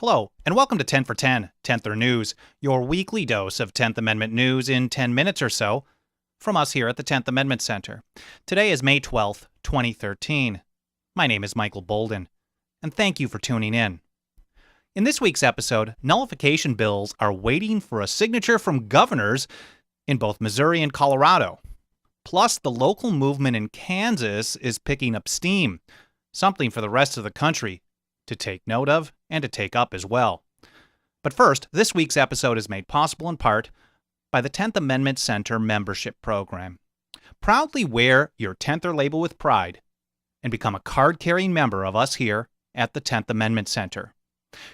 Hello, and welcome to 10 for 10, 10th News, your weekly dose of 10th Amendment news in 10 minutes or so from us here at the 10th Amendment Center. Today is May 12th, 2013. My name is Michael Bolden, and thank you for tuning in. In this week's episode, nullification bills are waiting for a signature from governors in both Missouri and Colorado. Plus, the local movement in Kansas is picking up steam, something for the rest of the country to take note of and to take up as well. But first, this week's episode is made possible in part by the 10th Amendment Center membership program. Proudly wear your 10ther label with pride and become a card-carrying member of us here at the 10th Amendment Center.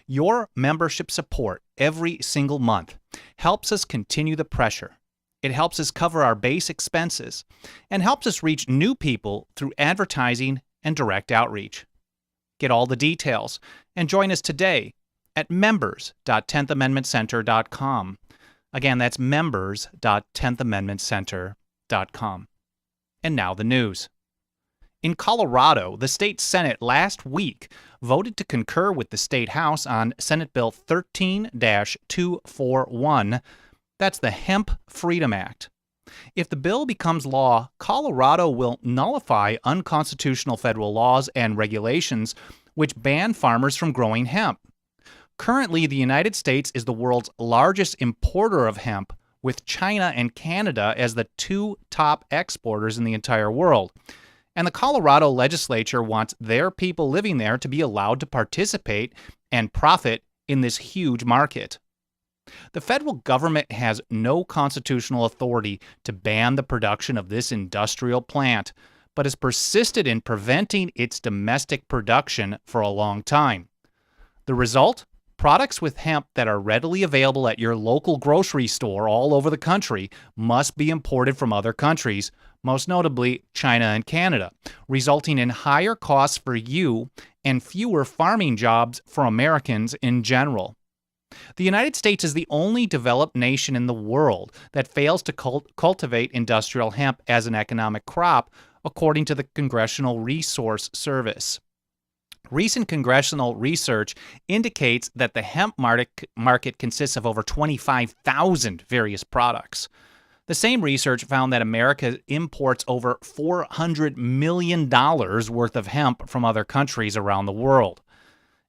Your membership support every single month helps us continue the pressure. It helps us cover our base expenses and helps us reach new people through advertising and direct outreach. Get all the details and join us today at members.10thamendmentcenter.com. Again, that's members.10thamendmentcenter.com. And now the news. In Colorado, the state Senate last week voted to concur with the state House on Senate Bill 13-241. That's the Hemp Freedom Act. If the bill becomes law, Colorado will nullify unconstitutional federal laws and regulations which ban farmers from growing hemp. Currently, the United States is the world's largest importer of hemp, with China and Canada as the two top exporters in the entire world. And the Colorado legislature wants their people living there to be allowed to participate and profit in this huge market. The federal government has no constitutional authority to ban the production of this industrial plant, but has persisted in preventing its domestic production for a long time. The result? Products with hemp that are readily available at your local grocery store all over the country must be imported from other countries, most notably China and Canada, resulting in higher costs for you and fewer farming jobs for Americans in general. The United States is the only developed nation in the world that fails to cultivate industrial hemp as an economic crop, according to the Congressional Resource Service. Recent congressional research indicates that the hemp market consists of over 25,000 various products. The same research found that America imports over $400 million worth of hemp from other countries around the world.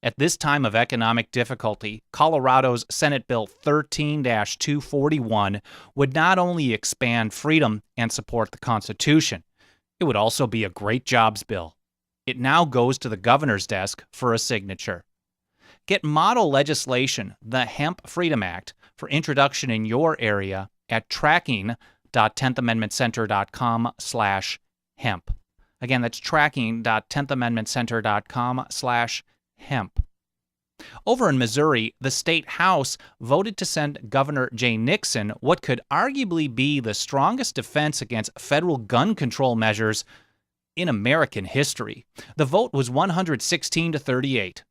At this time of economic difficulty, Colorado's Senate Bill 13-241 would not only expand freedom and support the Constitution, it would also be a great jobs bill. It now goes to the governor's desk for a signature. Get model legislation, the Hemp Freedom Act, for introduction in your area at tracking.10thamendmentcenter.com/hemp. Again, that's tracking.10thamendmentcenter.com/hemp. Over in Missouri, the state House voted to send Governor Jay Nixon what could arguably be the strongest defense against federal gun control measures in American history. The vote was 116-38.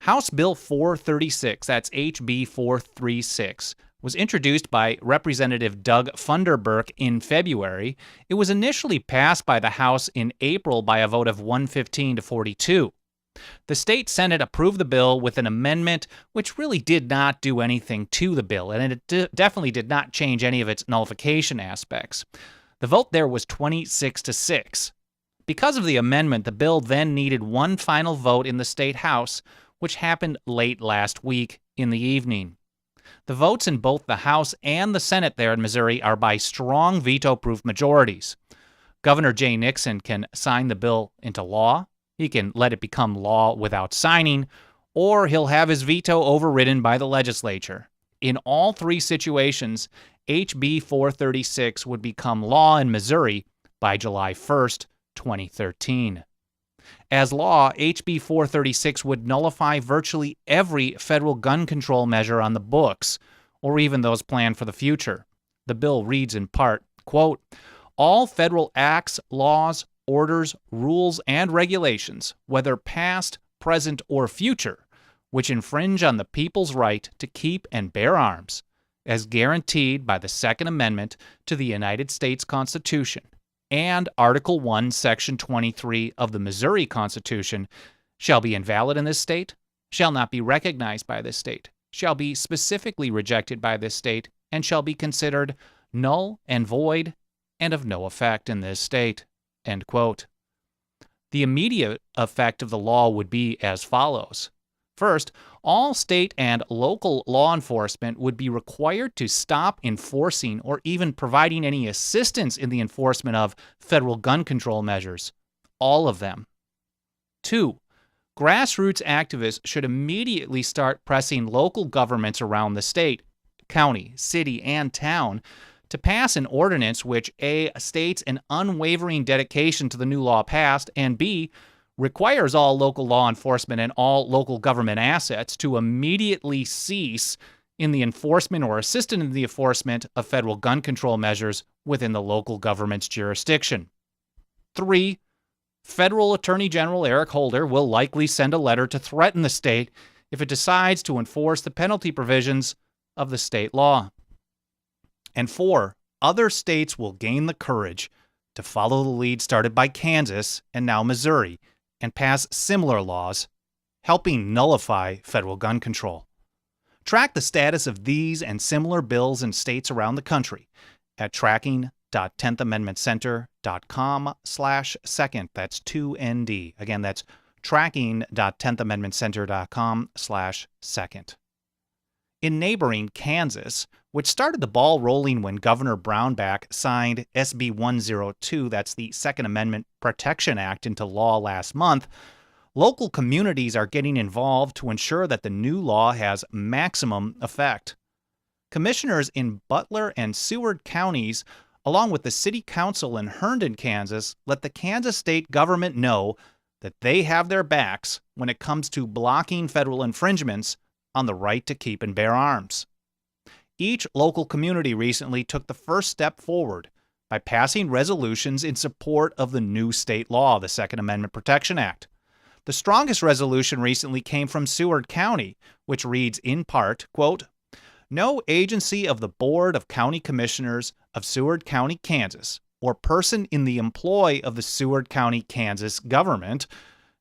House Bill 436, that's HB 436, was introduced by Representative Doug Funderburk in February. It was initially passed by the House in April by a vote of 115-42. The state Senate approved the bill with an amendment which really did not do anything to the bill, and it definitely did not change any of its nullification aspects. The vote there was 26-6. Because of the amendment, the bill then needed one final vote in the state House, which happened late last week in the evening. The votes in both the House and the Senate there in Missouri are by strong veto-proof majorities. Governor Jay Nixon can sign the bill into law. He can let it become law without signing, or he'll have his veto overridden by the legislature. In all three situations, HB 436 would become law in Missouri by July 1st, 2013. As law, HB 436 would nullify virtually every federal gun control measure on the books, or even those planned for the future. The bill reads in part, quote, "All federal acts, laws, orders, rules, and regulations, whether past, present, or future, which infringe on the people's right to keep and bear arms, as guaranteed by the Second Amendment to the United States Constitution and Article 1, Section 23 of the Missouri Constitution, shall be invalid in this state shall not be recognized by this state, shall be specifically rejected by this state, and shall be considered null and void and of no effect in this state." End quote. The immediate effect of the law would be as follows. First, all state and local law enforcement would be required to stop enforcing or even providing any assistance in the enforcement of federal gun control measures. All of them. 2. Grassroots activists should immediately start pressing local governments around the state, county, city, and town to pass an ordinance which A, states an unwavering dedication to the new law passed, and B, requires all local law enforcement and all local government assets to immediately cease in the enforcement or assist in the enforcement of federal gun control measures within the local government's jurisdiction. 3. Federal Attorney General Eric Holder will likely send a letter to threaten the state if it decides to enforce the penalty provisions of the state law. And 4. Other states will gain the courage to follow the lead started by Kansas and now Missouri and pass similar laws, helping nullify federal gun control. Track the status of these and similar bills in states around the country at tracking.10thamendmentcenter.com/second. That's 2ND. Again, that's tracking.10thamendmentcenter.com/second. In neighboring Kansas, which started the ball rolling when Governor Brownback signed SB 102, that's the Second Amendment Protection Act, into law last month, local communities are getting involved to ensure that the new law has maximum effect. Commissioners in Butler and Seward counties, along with the City Council in Herndon, Kansas, let the Kansas state government know that they have their backs when it comes to blocking federal infringements on the right to keep and bear arms. Each local community recently took the first step forward by passing resolutions in support of the new state law, the Second Amendment Protection Act. The strongest resolution recently came from Seward County, which reads in part, quote, "No agency of the Board of County Commissioners of Seward County, Kansas, or person in the employ of the Seward County, Kansas government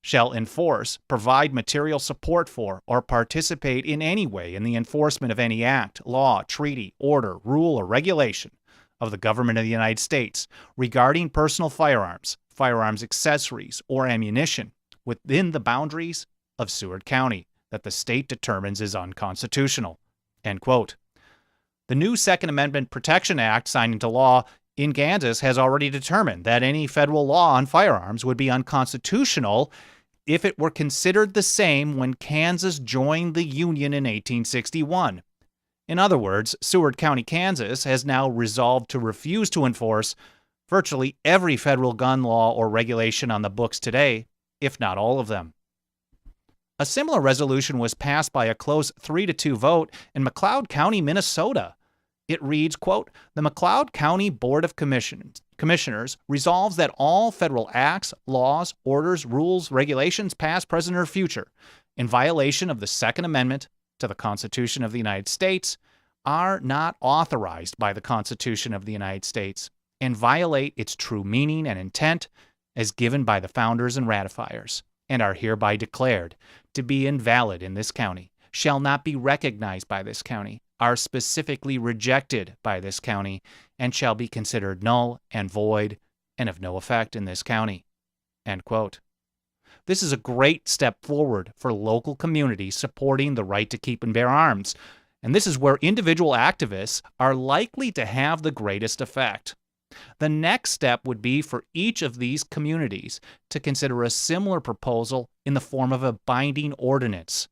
shall enforce, provide material support for, or participate in any way in the enforcement of any act, law, treaty, order, rule, or regulation of the government of the United States regarding personal firearms, firearms accessories, or ammunition within the boundaries of Seward County that the state determines is unconstitutional." End quote. The new Second Amendment Protection Act signed into law in Kansas has already determined that any federal law on firearms would be unconstitutional if it were considered the same when Kansas joined the Union in 1861. In other words, Seward County, Kansas has now resolved to refuse to enforce virtually every federal gun law or regulation on the books today, if not all of them. A similar resolution was passed by a close 3-2 vote in McLeod County, Minnesota. It reads, quote, "The McLeod County Board of Commissioners resolves that all federal acts, laws, orders, rules, regulations, past, present, or future, in violation of the Second Amendment to the Constitution of the United States, are not authorized by the Constitution of the United States and violate its true meaning and intent as given by the founders and ratifiers, and are hereby declared to be invalid in this county, shall not be recognized by this county, are specifically rejected by this county, and shall be considered null and void and of no effect in this county." End quote. This is a great step forward for local communities supporting the right to keep and bear arms, and this is where individual activists are likely to have the greatest effect. The next step would be for each of these communities to consider a similar proposal in the form of a binding ordinance,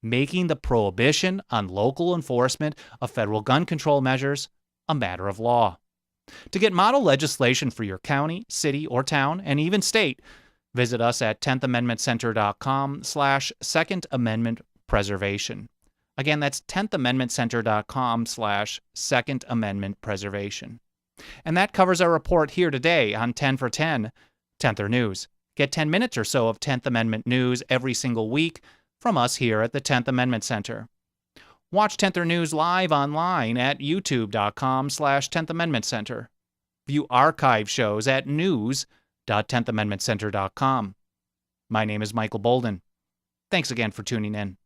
making the prohibition on local enforcement of federal gun control measures a matter of law. To get model legislation for your county, city, or town, and even state, visit us at 10thamendmentcenter.com/Second Amendment Preservation. Again, that's 10thamendmentcenter.com/Second Amendment Preservation. And that covers our report here today on 10 for 10, 10ther News. Get 10 minutes or so of 10th Amendment news every single week from us here at the 10th Amendment Center. Watch 10ther News live online at youtube.com/10th Amendment Center. View archive shows at news.10thamendmentcenter.com. My name is Michael Bolden. Thanks again for tuning in.